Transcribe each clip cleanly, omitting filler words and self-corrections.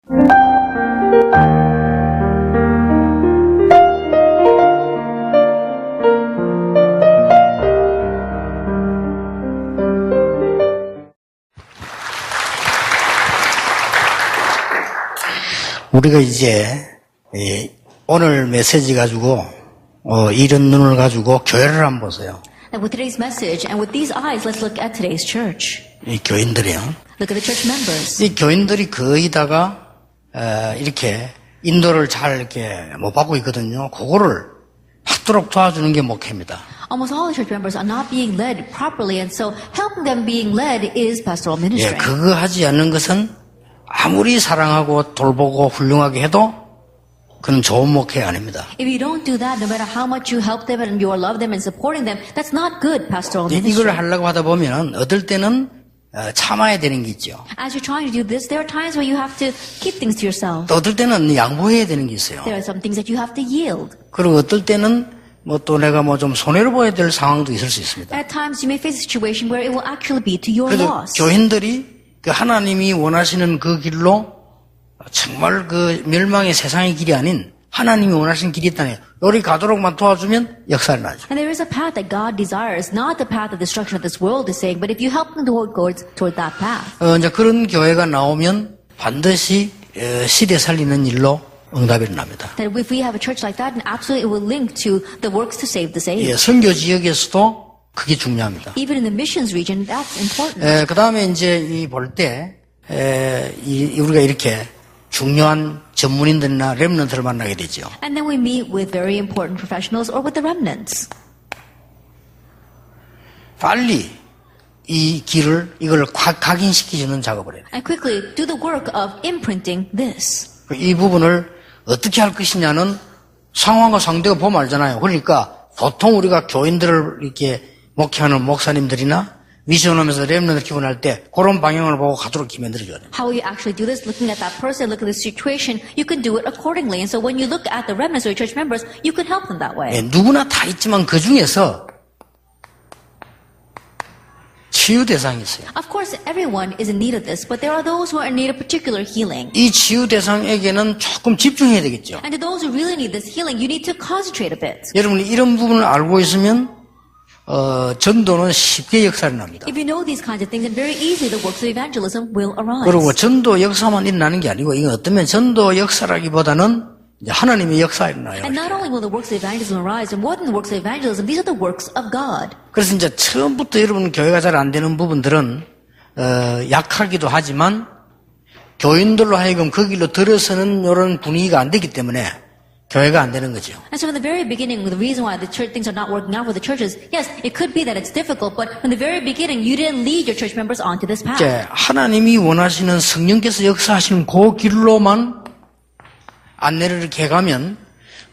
우리가 이제 오늘 메시지 가지고 이런 눈을 가지고 교회를 한번 보세요. And with today's message and with these eyes, let's look at today's church. 이 교인들이요. Look at the church members. 이 교인들이 거의 다가 이렇게 인도를 잘 이렇게 못 받고 있거든요. 그거를 받도록 도와주는 게 목회입니다. Almost all the church members are not being led properly, and so helping them being led is pastoral ministry. 예, 그거 하지 않는 것은 아무리 사랑하고 돌보고 훌륭하게 해도 그건 좋은 목회 아닙니다. If you don't do that, no matter how much you help them and you love them and supporting them, that's not good pastoral ministry. 이걸 하려고 하다 보면 어떨 때는 참아야 되는 게 있죠. As you're trying to do this, there are times where you have to keep things to yourself. 또 어떨 때는 양보해야 되는 게 있어요. There are some things that you have to yield. 그리고 어떨 때는 또 내가 좀 손해를 보여야 될 상황도 있을 수 있습니다. At times, you may face a situation where it will actually be to your 그래도 loss. 교인들이 그 하나님이 원하시는 그 길로 정말 그 멸망의 세상의 길이 아닌 하나님이 원하시는 길이 있다네요. 우리 가도록만 도와주면 역사를 나죠. And there is a path that God desires, not the path of destruction of this world is saying, but if you help them toward that path. 이제 그런 교회가 나오면 반드시 시대 살리는 일로 응답이 일어납니다. That if we have a church like that, then absolutely it will link to the works to save the saved. 예, 선교 지역에서도 그게 중요합니다. Even in the missions region, that's important. 그 다음에 이제 볼 때, 우리가 이렇게 중요한 전문인들이나 렘넌트를 만나게 되죠. And then we meet with very important professionals or with the remnants. 빨리 이걸 각인시키는 작업을 해요. And quickly do the work of imprinting this. 이 부분을 어떻게 할 것이냐는 상황과 상대가 보면 알잖아요. 그러니까 보통 우리가 교인들을 이렇게 목회하는 목사님들이나 미션하면서 렘넌트 기원할 때 그런 방향을 보고 가도록 만들어줘야 돼요. How will you actually do this? Looking at that person, look at the situation, you can do it accordingly. And so when you look at the remnants or your church members, you can help them that way. 예, 누구나 다 있지만 그 중에서 치유 대상이 있어요. Of course, everyone is in need of this, but there are those who are in need of particular healing. 이 치유 대상에게는 조금 집중해야 되겠죠. And to those who really need this healing, you need to concentrate a bit. 여러분이 이런 부분을 알고 있으면 전도는 쉽게 역사를 납니다. If you know these kinds of things, then very easily the works of evangelism will arise. 그리고 전도 역사만 일어나는 게 아니고 이건 어쩌면 전도 역사라기보다는 이제 하나님의 역사가 일어나요. And not only will the works of evangelism arise, and more than the works of evangelism, these are the works of God. 그래서 이제 처음부터 여러분 교회가 잘 안 되는 부분들은 약하기도 하지만 교인들로 하여금 그 길로 들어서는 이런 분위기가 안 되기 때문에 교회가 안 되는 거죠. And so in the very beginning, the reason why the church things are not working out for the churches, yes, it could be that it's difficult, but from the very beginning, you didn't lead your church members onto this path. 이제 하나님이 원하시는 성령께서 역사하시는 그 길로만 안내를 이렇게 해가면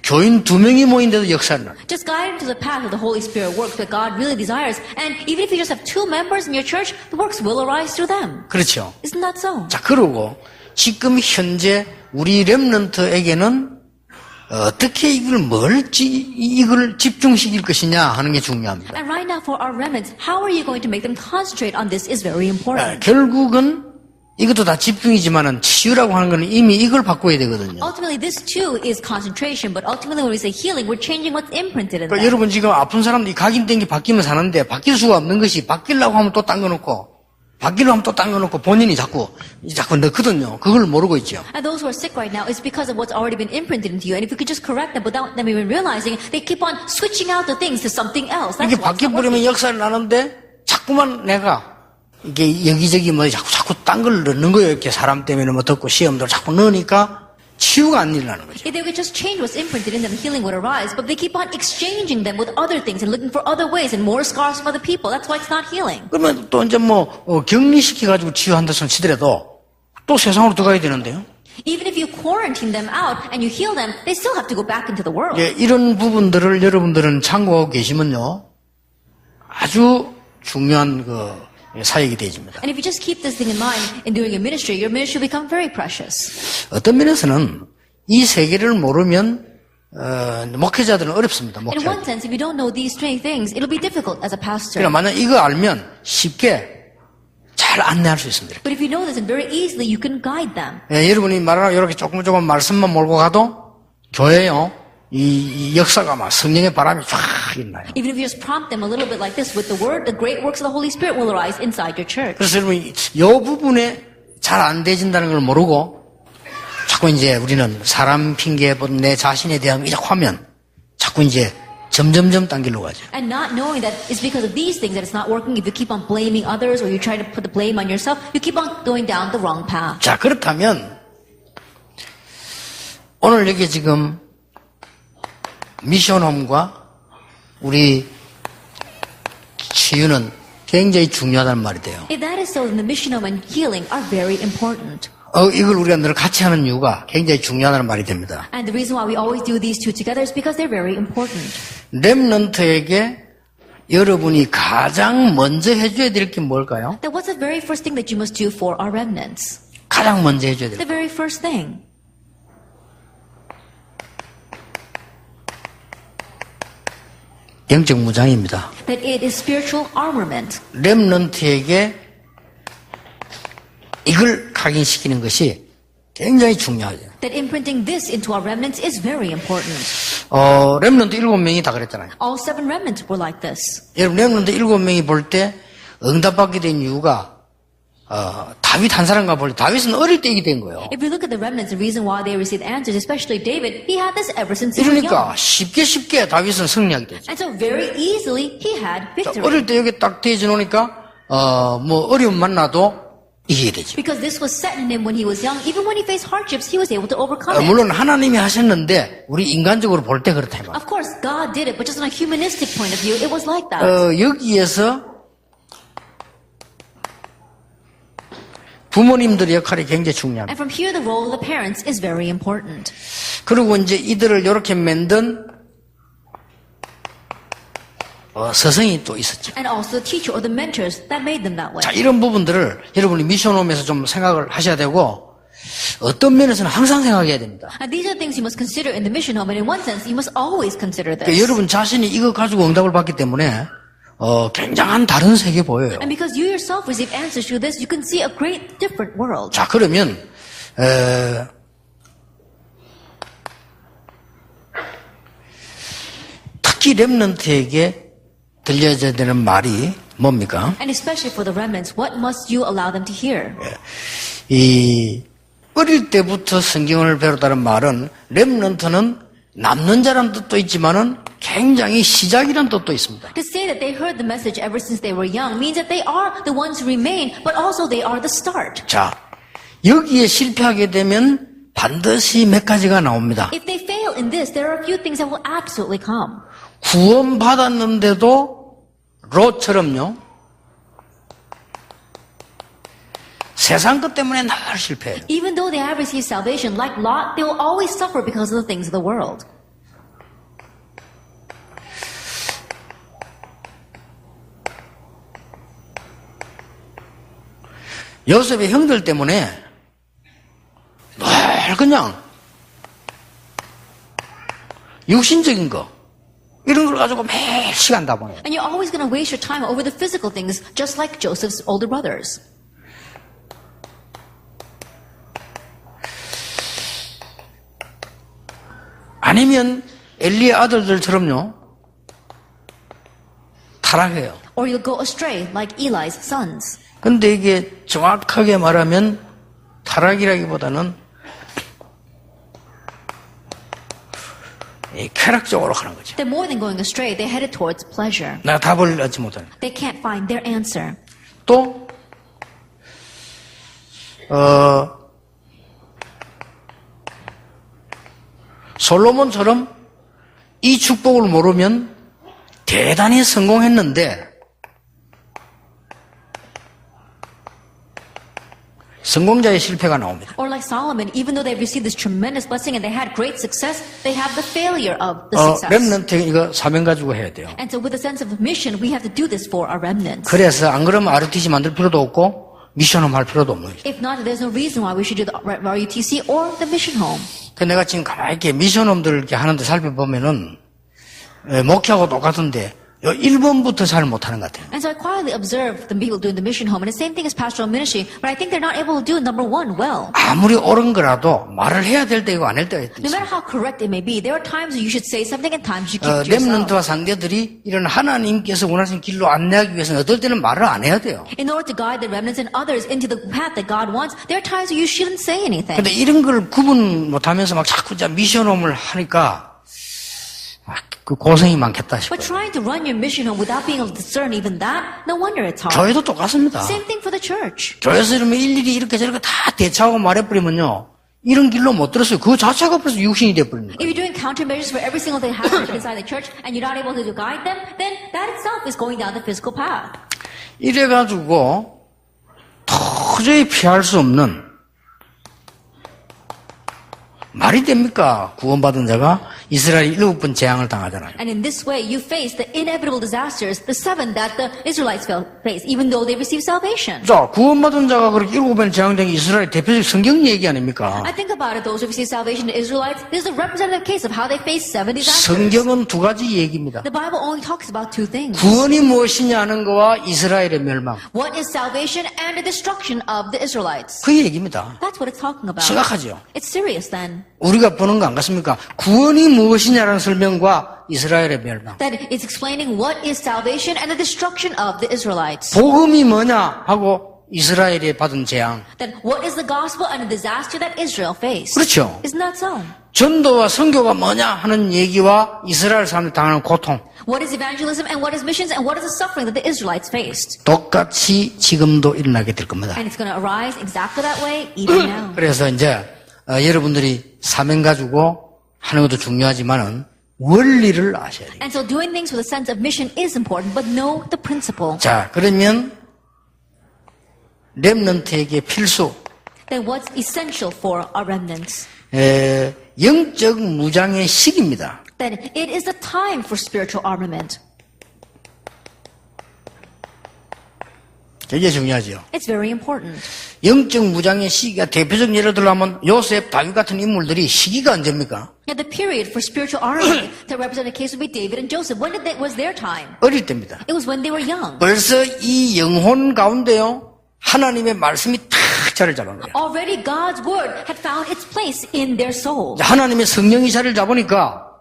교인 2명이 모인데도 역사를 나요. Just guide them to the path of the Holy Spirit work that God really desires. And even if you just have 2 members in your church, the works will arise through them. 그렇죠. Isn't that so? 자, 그러고 지금 현재 우리 렘넌트에게는 어떻게 이걸 집중시킬 것이냐 하는 게 중요합니다. And right now for our remnants, how are you going to make them concentrate on this is very important. 결국은 이것도 다 집중이지만은 치유라고 하는 거는 이미 이걸 바꿔야 되거든요. Ultimately, this too is concentration, but ultimately when we say healing, we're changing what's imprinted in 그러니까 them. 여러분 지금 아픈 사람들이 각인된 게 바뀌면 사는데 바뀔 수가 없는 것이 바뀌려고 하면 또 딴 거 놓고 바뀌려고 하면 또 딴 거 놓고 본인이 자꾸 넣거든요. 그걸 모르고 있죠. And those who are sick right now, it's because of what's already been imprinted into you. And if you could just correct them without them even realizing, they keep on switching out the things to something else. That's 이게 what's not working. 바뀌어버리면 역사를 나는데 자꾸만 내가 이게 여기저기 자꾸 딴 걸 넣는 거예요. 이렇게 사람 때문에 듣고 시험들 자꾸 넣으니까 치유가 안 일어나는 거죠. If they could just change what's imprinted in them, healing would arise. But they keep on exchanging them with other things and looking for other ways and more scars from other people. That's why it's not healing. 그러면 또 이제 격리시켜가지고 치유한다 손 치더라도 또 세상으로 들어가야 되는데요. Even if you quarantine them out and you heal them, they still have to go back into the world. 예, 이런 부분들을 여러분들은 참고하고 계시면요, 아주 중요한 사역이 되어집니다. And if you just keep this thing in mind in doing your ministry will become very precious. 어떤 면에서는 이 세계를 모르면 목회자들은 어렵습니다. In one sense, if you don't know these three things, it'll be difficult as a pastor. 그러나 만약 이거 알면 쉽게 잘 안내할 수 있습니다. But if you know this, and very easily you can guide them. 예, 여러분이 말하는 이렇게 조금 말씀만 몰고 가도 교회요, 이 역사가 막 성령의 바람이 쫙 있나요. Even if you just prompt them a little bit like this with the word, the great works of the Holy Spirit will arise inside your church. 그래서 여러분이 이 부분에 잘 안 되진다는 걸 모르고 자꾸 이제 우리는 사람 핑계, 내 자신에 대한 의적하면 자꾸 이제 점점점 딴 길로 가죠. And not knowing that it's because of these things that it's not working, if you keep on blaming others or you try to put the blame on yourself, you keep on going down the wrong path. 자, 그렇다면 오늘 여기 지금 미션홈과 우리 치유는 굉장히 중요하다는 말이 돼요. If that is so, then the mission home and healing are very important. 이걸 우리가 늘 같이 하는 이유가 굉장히 중요하다는 말이 됩니다. And the reason why we always do these two together is because they're very important. 렘넌트에게 여러분이 가장 먼저 해줘야 될 게 뭘까요? Then what's the very first thing that you must do for our remnants? 가장 먼저 해줘야 될 The very first thing. 영적 무장입니다. That it is spiritual armament. 렘넌트에게 이걸 각인시키는 것이 굉장히 중요하죠. That imprinting this into our remnants is very important. 렘넌트 7명이 다 그랬잖아요. All 7 remnants were like this. 여러분, 렘넌트 7명이 볼 때 응답받게 된 이유가 다윗 한 사람과 볼 때 다윗은 어릴 때 이게 된 거예요. If we look at the remnants, the reason why they received answers, especially David, he had this ever since he was young. 이러니까 쉽게 다윗은 승리하게 되죠. And so very easily he had victory. 어릴 때 여기 딱 대져 놓으니까 어려움 만나도 이기게 되죠. Because this was set in him when he was young. Even when he faced hardships, he was able to overcome it. 물론 하나님이 하셨는데 우리 인간적으로 볼 때 그렇다 이 말이에요. Of course, God did it, but just on a humanistic point of view, it was like that. 여기에서 부모님들의 역할이 굉장히 중요합니다. And from here, the role of the parents is very important. 그리고 이제 이들을 이렇게 만든 스승이 또 있었죠. And also the teacher or the mentors that made them that way. 자, 이런 부분들을 여러분이 미션홈에서 좀 생각을 하셔야 되고 어떤 면에서는 항상 생각해야 됩니다. And these are things you must consider in the mission home, and in one sense, you must always consider this. 그러니까 여러분 자신이 이거 가지고 응답을 받기 때문에 굉장한 다른 세계 보여요. And because you yourself receive answers to this, you can see a great different world. 자, 그러면 특히 렘넌트에게 들려줘야 되는 말이 뭡니까? And especially for the remnants, what must you allow them to hear? 이 어릴 때부터 성경을 배웠다는 말은 렘넌트는 남는 자라는 뜻도 있지만은 굉장히 시작이라는 뜻도 있습니다. To say that they heard the message ever since they were young means that they are the ones who remain, but also they are the start. 자, 여기에 실패하게 되면 반드시 몇 가지가 나옵니다. If they fail in this, there are a few things that will absolutely come. 구원받았는데도 롯처럼요. 세상 것 때문에 늘 실패해요. Even though they have received salvation, like Lot, they will always suffer because of the things of the world. 요셉의 형들 때문에 늘 그냥 육신적인 거 이런 걸 가지고 매일 시간 다 보내요. And you're always going to waste your time over the physical things, just like Joseph's older brothers. 아니면 엘리의 아들들처럼요 타락해요. Or you'll go astray, like Eli's sons. 근데 이게 정확하게 말하면 타락이라기보다는 쾌락적으로 가는 거죠. They're more than going astray, they're headed towards pleasure. 내가 답을 얻지 못하는. They can't find their answer. 또 솔로몬처럼 이 축복을 모르면 대단히 성공했는데 성공자의 실패가 나옵니다. Or like Solomon, even though they've received this tremendous blessing and they had great success, they have the failure of the success. 렘넌트 이거 사명 가지고 해야 돼요. And so with a sense of mission, we have to do this for our remnants. 그래서 안 그러면 ROTC 만들 필요도 없고 미션홈 할 필요도 없는 거죠. If not, there's no reason why we should do the RUTC or the mission home. 그 내가 지금 가만히 이렇게 미션홈들 이렇게 하는데 살펴보면은 목회하고 똑같은데 요 1번부터 잘 못하는 것 같아요. And so I quietly observe the people doing the mission home, and the same thing is pastoral ministry, but I think they're not able to do number one well. 아무리 옳은 거라도 말을 해야 될 때고 안 할 때가 No 있어요. matter how correct it may be, there are times you should say something and times you keep it to yourself. 렘넌트와 상대들이 이런 하나님께서 원하시는 길로 안내하기 위해서는 어떨 때는 말을 안 해야 돼요. In order to guide the remnants and others into the path that God wants, there are times where you shouldn't say anything. 근데 이런 걸 구분 못하면서 막 자꾸 미션홈을 하니까 그 고생이 많겠다 But 싶어요. trying to run your mission home without being able to discern even that, no wonder it's hard. 교회도 똑같습니다. Same thing for the church. 교회에서 이러면 일일이 이렇게 저렇게 다 대처하고 말해버리면요. 이런 길로 못 들었어요. 그거 자체가 벌써 육신이 돼버립니다. If you're doing countermeasures for every single thing happening inside the church and you're not able to guide them, then that itself is going down the physical path. 이래가지고 도저히 피할 수 없는 말이 됩니까? 구원받은 자가 이스라엘이 7번 재앙을 당하잖아요. And in this way, you face the inevitable disasters, the 7 that the Israelites face, even though they received salvation. 자, 구원받은 자가 그렇게 7번 재앙된 게 이스라엘 대표적 성경 얘기 아닙니까? I think about it, those who receive salvation, the Israelites, this is a representative case of how they faced 7 disasters. 성경은 두 가지 얘기입니다. The Bible only talks about 2 things. 구원이 무엇이냐 하는 거와 이스라엘의 멸망. What is salvation and the destruction of the Israelites? 그 얘기입니다. That's what it's talking about. 심각하죠. It's serious then. 우리가 보는 거 안 같습니까? 구원이 무엇이냐라는 설명과 이스라엘의 멸망. That it's explaining what is salvation and the destruction of the Israelites. 복음이 뭐냐 하고 이스라엘이 받은 재앙. Then what is the gospel and the disaster that Israel faced? 그렇죠. Isn't that so? 전도와 선교가 뭐냐 하는 얘기와 이스라엘 사람들이 당하는 고통. What is evangelism and what is missions and what is the suffering that the Israelites faced? 똑같이 지금도 일어나게 될 겁니다. And it's going to arise exactly that way even now. 그래서 이제 여러분들이 사명 가지고 하는 것도 중요하지만은 원리를 아셔야 돼요. And so doing things with a sense of mission is important, but know the principle. 자, 그러면 렘넌트에게 필수 Then what's essential for our remnants? 영적 무장의 시기입니다. Then it is the time for spiritual armament. 되게 중요하죠. It's very important. 영적 무장의 시기가 대표적 예를 들자면 요셉, 다윗 같은 인물들이 시기가 언제입니까? Now the period for spiritual armament to represent a case would be David and Joseph. When was their time? 어릴 때입니다. It was when they were young. 벌써 이 영혼 가운데요 하나님의 말씀이 탁 자리를 잡은 거예요. Already God's word had found its place in their soul. 하나님의 성령이 자리를 잡으니까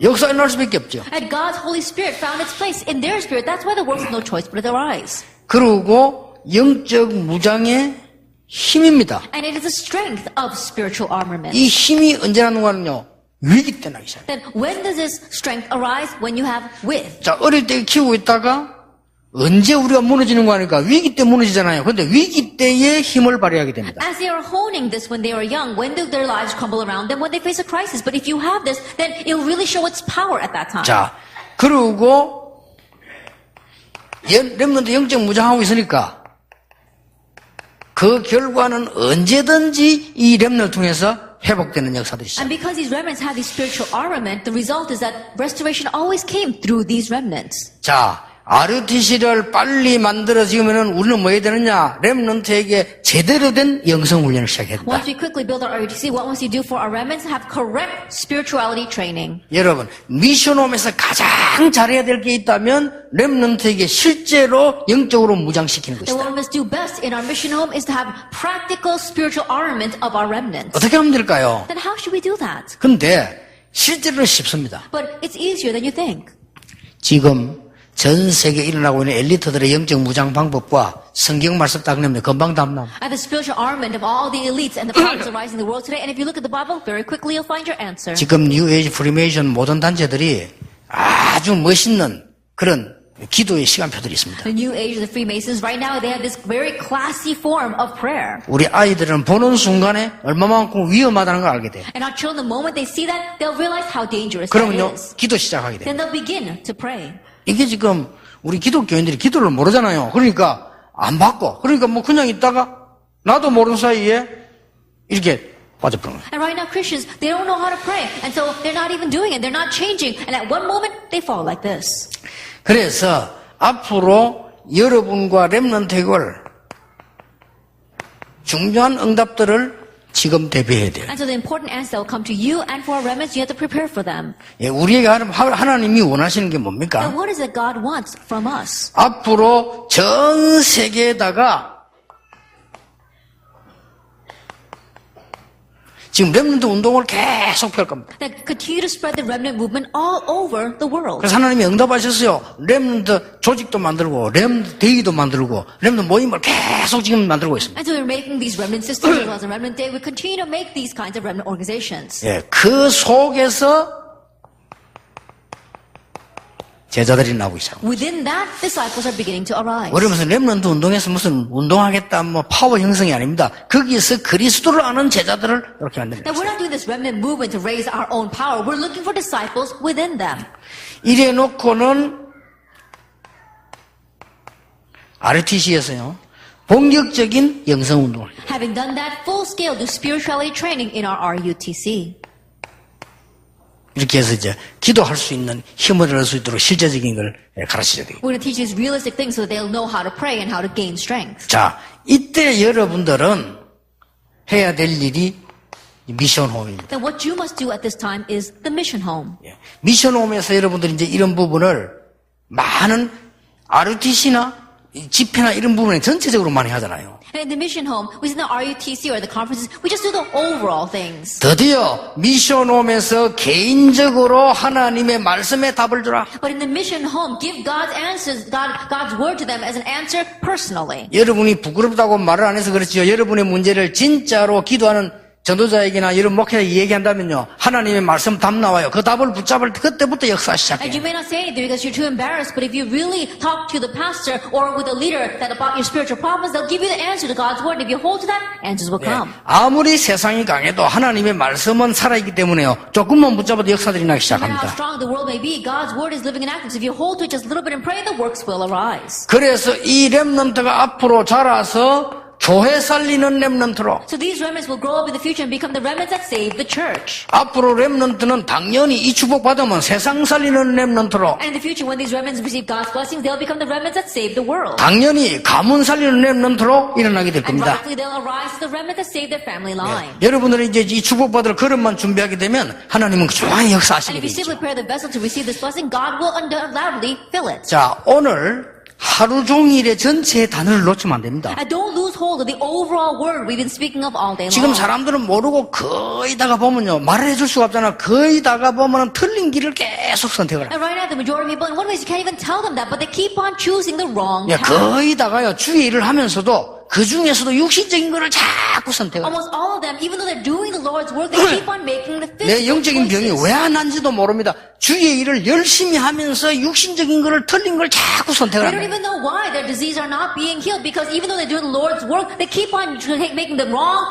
역사 일어날 수밖에 없죠. And God's Holy Spirit found its place in their spirit. That's why the world has no choice but to arise. 그리고 영적 무장의 힘입니다. And it is the strength of spiritual armament. 이 힘이 언제 나는 거는요 위기 때 나기 시작해요. Then when does this strength arise? When you have with. 자, 어릴 때 키우고 있다가 언제 우리가 무너지는 거 아니까 위기 때 무너지잖아요. 그런데 위기 때에 힘을 발휘하게 됩니다. As they are honing this when they are young, when do their lives crumble around them? When they face a crisis. But if you have this, then it will really show its power at that time. 자, 그리고 렘넌트 영적 무장하고 있으니까 그 결과는 언제든지 이 렘넌트를 통해서 회복되는 역사들이 있어요. And because these remnants have these spiritual armament, the result is that restoration always came through these remnants. 자, RUTC를 빨리 만들어 지으면은 우리는 뭐 해야 되느냐? 렘넌트에게 제대로 된 영성 훈련을 시작해야 된다. Once we quickly build our RUTC, what must you do for our remnants? Have correct spirituality training. 여러분, 미션홈에서 가장 잘해야 될 게 있다면 렘넌트에게 실제로 영적으로 무장시키는 Then 것이다. what we must do best in our mission home is to have practical spiritual armament of our remnants. 어떻게 하면 될까요? Then how should we do that? 근데 실제로는 쉽습니다. But it's easier than you think. 지금 전 세계에 일어나고 있는 엘리트들의 영적 무장 방법과 성경 말씀 딱 내면 금방 답남. And the spiritual armament of all the elites and the prophets arising in the world today. And if you look at the Bible, very quickly you'll find your answer. 지금 뉴에이지 프리메이션 모든 단체들이 아주 멋있는 그런 기도의 시간표들이 있습니다. The New Age, the Freemasons, right now they have this very classy form of prayer. 우리 아이들은 보는 순간에 얼마만큼 위험하다는 걸 알게 돼요. And our children, the moment they see that, they'll realize how dangerous that 그러면요, is. 기도 시작하게 돼요. Then they'll begin to pray. 이게 지금 우리 기독교인들이 기도를 모르잖아요. 그러니까 안 받고, 그러니까 뭐 그냥 있다가 나도 모르는 사이에 이렇게 빠져버린 거예요. And right now Christians, they don't know how to pray. And so they're not even doing it. They're not changing. And at one moment, they fall like this. 그래서 앞으로 여러분과 렘넌트 회걸 중요한 응답들을 지금 대비해야 돼요. And so the important answer that will come to you and for our remnants, you have to prepare for them. 예, 우리에게 하나님이 원하시는 게 Now, 뭡니까? what is it God wants from us? 앞으로 전 세계에다가 지금 렘넌트 운동을 계속 펼 겁니다. That continue to spread the remnant movement all over the world. 그래서 하나님이 응답하셨어요. 렘넌트 조직도 만들고 렘넌트 대의도 만들고 렘넌트 모임을 계속 지금 만들고 있습니다. And so we're making these remnant systems as well as a remnant day. We continue to make these kinds of remnant organizations. 예, 그 속에서 제자들이 나오기 시작합니다. Within that, disciples are beginning to arise. 그러면서 렘넌트 운동에서 무슨 운동하겠다, 뭐 파워 형성이 아닙니다. 거기에서 그리스도를 아는 제자들을 이렇게 만듭니다. Now, we're not doing this remnant movement to raise our own power. We're looking for disciples within them. 이래 놓고는 RTC에서요, 본격적인 영성 운동을 해요. Having done that, full scale do spirituality training in our RUTC. 이렇게 해서 이제 기도할 수 있는 힘을 얻을 수 있도록 실제적인 걸 가르치게 돼요. We're going to teach these realistic things so that they'll know how to pray and how to gain strength. 자, 이때 여러분들은 해야 될 일이 미션 홈입니다. Then what you must do at this time is the mission home. 예. 미션 홈에서 여러분들이 이제 이런 부분을 많은 RUTC나 집회나 이런 부분에 전체적으로 많이 하잖아요. And in the mission home, we in the RUTC or the conferences, we just do the overall things. 드디어 미션 홈에서 개인적으로 하나님의 말씀에 답을 주라. But in the mission home, give God's answers, God's word to them as an answer personally. 여러분이 부끄럽다고 말을 안 해서 그렇지요. 여러분의 문제를 진짜로 기도하는 전도자에게나 이런 목회자에게 얘기한다면요, 하나님의 말씀 답 나와요. 그 답을 붙잡을 때 그때부터 역사 And 시작해요. you may not say anything because you're too embarrassed, but if you really talk to the pastor or with a leader that about your spiritual problems, they'll give you the answer to God's word. If you hold to that, answers will come. 아무리 세상이 강해도 하나님의 말씀은 살아있기 때문에요. 조금만 붙잡아도 역사들이 나기 No matter how 시작합니다. strong the world may be, God's word is living and active. So if you hold to it just a little bit and pray, the works will arise. 그래서 이 렘넌트가 앞으로 자라서 교회 살리는 렘넌트로, So these remnants will grow up in the future and become the remnants that save the church. 앞으로 렘넌트는 당연히 이 축복 받으면 세상 살리는 렘넌트로, And in the future, when these remnants receive God's blessings, they'll become the remnants that save the world. 당연히 가문 살리는 렘넌트로 일어나게 될 And 겁니다. rightfully, they'll arise to the remnants that save their family line. 여러분들이 이제 이 축복받을 그릇만 준비하게 되면 하나님은 그중앙에 And 역사하시게 if you 되죠. simply prepare the vessel to receive this blessing, God will undoubtedly fill it. 자, 오늘 하루 종일의 전체의 단어를 놓치면 안 됩니다. And don't lose hold of the overall word we've been speaking of all day 지금 long. 사람들은 모르고 거의 다가 보면요, 말을 해줄 수가 없잖아. 거의 다가 보면은 틀린 길을 계속 선택을 해요. And right now, the majority of people, in one way, you can't even tell them that, but they keep on choosing the wrong 야, path. 거의 다가요, 주의 일을 하면서도 그 중에서도 육신적인 거를 자꾸 선택을 해요. Almost all of them, even though they're doing the Lord's work, they keep on making the 내 physical 영적인 병이 choices. 왜 안 난지도 모릅니다. 주의 일을 열심히 하면서 육신적인 거를 틀린 걸 자꾸 선택을 They don't 합니다. even know why their disease are not being healed because even though they're doing the Lord's work, they keep on making the wrong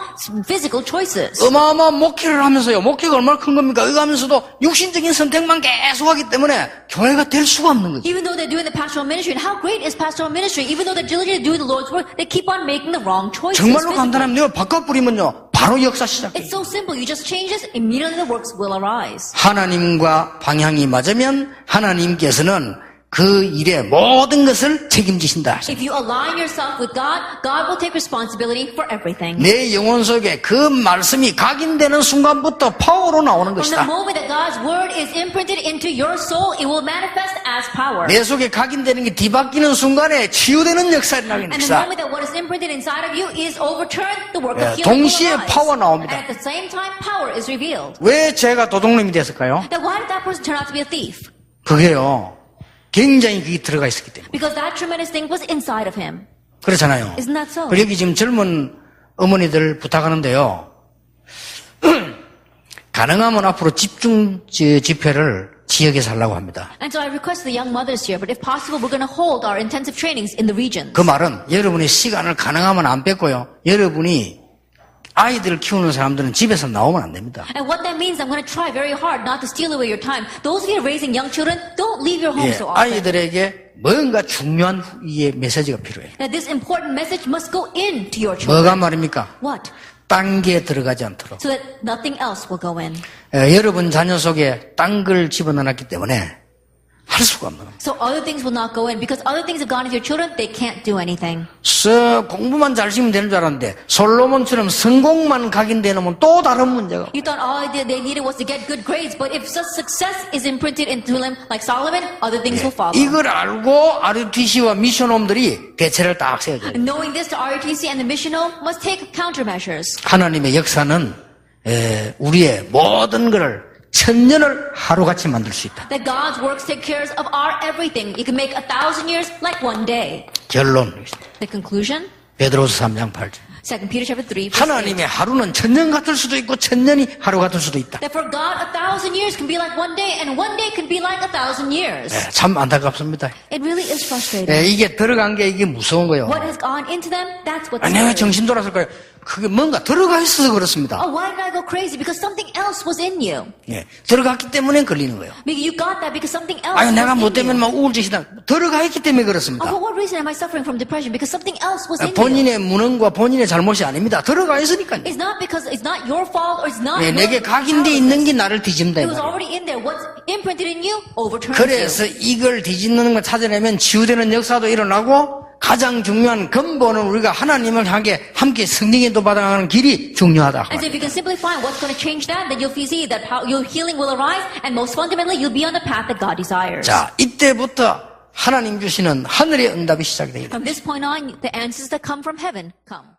physical choices. 어마어마한 목회를 하면서요. 목회가 얼마나 큰 겁니까? 이거 하면서도 육신적인 선택만 계속하기 때문에 교회가 될 수가 없는 거죠. Even though they're doing the pastoral ministry, and how great is pastoral ministry? Even though they're diligently doing the Lord's work, they keep on making the wrong choices. 정말로 physically. 간단하면 내가 바꿔 뿌리면요, 바로 역사 시작해요. It's so simple. You just change this, immediately the works will arise. 하나님과 방향이 맞으면 하나님께서는 그 일의 모든 것을 책임지신다. If you align yourself with God, God will take responsibility for everything. 내 영혼 속에 그 말씀이 각인되는 순간부터 파워로 나오는 From the 것이다. moment that God's word is imprinted into your soul, it will manifest as power. 내 속에 각인되는 게 뒤바뀌는 순간에 치유되는 역사가 일어나는 And the 것이다. moment that what is imprinted inside of you is overturned, the work 예, of healing will 동시에 arise. 파워 나옵니다. And at the same time, power is revealed. 왜 제가 도둑놈이 됐을까요? Then why did that person turn out to be a thief? 그게요, 굉장히 그게 들어가 있었기 때문에. Because that tremendous thing was inside of him. 그렇잖아요. Isn't that so? 그리고 여기 지금 젊은 어머니들 부탁하는데요. 가능하면 앞으로 집중 집회를 지역에서 하려고 합니다. And so I request the young mothers here, but if possible, we're going to hold our intensive trainings in the regions. 그 말은 여러분의 시간을 가능하면 안 뺏고요. 여러분이 아이들을 키우는 사람들은 집에서 나오면 안 됩니다. And what that means, I'm going to try very hard not to steal away your time. Those of you raising young children, don't leave your home 예, so often. 아이들에게 뭔가 중요한 이 메시지가 필요해요. That this important message must go into your 뭐가 children. 말입니까? What? 딴 게 들어가지 않도록. So that nothing else will go in. 여러분 자녀 속에 딴 걸 집어넣었기 때문에 할 수가 없는 겁니다. So other things will not go in because other things have gone into your children, they can't do anything. 공부만 잘 시키면 되는 줄 알았는데 솔로몬처럼 성공만 각인되면 또 다른 문제가. You thought all they needed was to get good grades, but if such success is imprinted into them like Solomon, other things will follow. 이걸 알고 RUTC와 미션홈들이 대책을 딱 세워줘요. Knowing this, the RUTC and the missional must take countermeasures. 하나님의 역사는 우리의 모든 것을 천년을 하루같이 만들 수 있다. That God's works take care of our everything. It can make 1,000 years like one day. 결론. The conclusion, 베드로서 3장 8절. 2 Peter chapter 3, verse 8. 하나님의 하루는 천년 같을 수도 있고 천년이 하루 같을 수도 있다. That for God 1,000 years can be like one day, and one day can be like 1,000 years. 참 안타깝습니다. It really is frustrating. 이게 들어간 게 이게 무서운 거예요. What has gone into them, that's what's 내가 scary. 정신 돌았을 거예요. 그게 뭔가 들어가 있어서 그렇습니다. Oh, why did I go crazy? Because something else was in you. 들어갔기 때문에 걸리는 거예요. Maybe you got that because something else 아유, was 내가 in 뭐 때문에 you. 막 우울증이다. 들어가 있기 때문에 Oh, 그렇습니다. for what reason am I suffering from depression? Because something else was in you. 본인의 무능과 본인의 잘못이 아닙니다. 들어가 있으니까요. It's not because it's not your fault or it's not your 내게 각인돼 있는 게 나를 뒤집는다. 이 It was 말이에요. already in there. What's imprinted in you overturns 그래서 you. 이걸 뒤집는 걸 찾아내면 치유되는 역사도 일어나고 가장 중요한 근본은 우리가 하나님을 향해 함께 성령의 도받아가는 길이 중요하다. And so if you can simply find what's going to change that, then you'll see that your healing will arise, and most fundamentally, you'll be on the path that God desires. 자, 이때부터 하나님 주시는 하늘의 응답이 시작이 됩니다. From this point on, the answers that come from heaven come.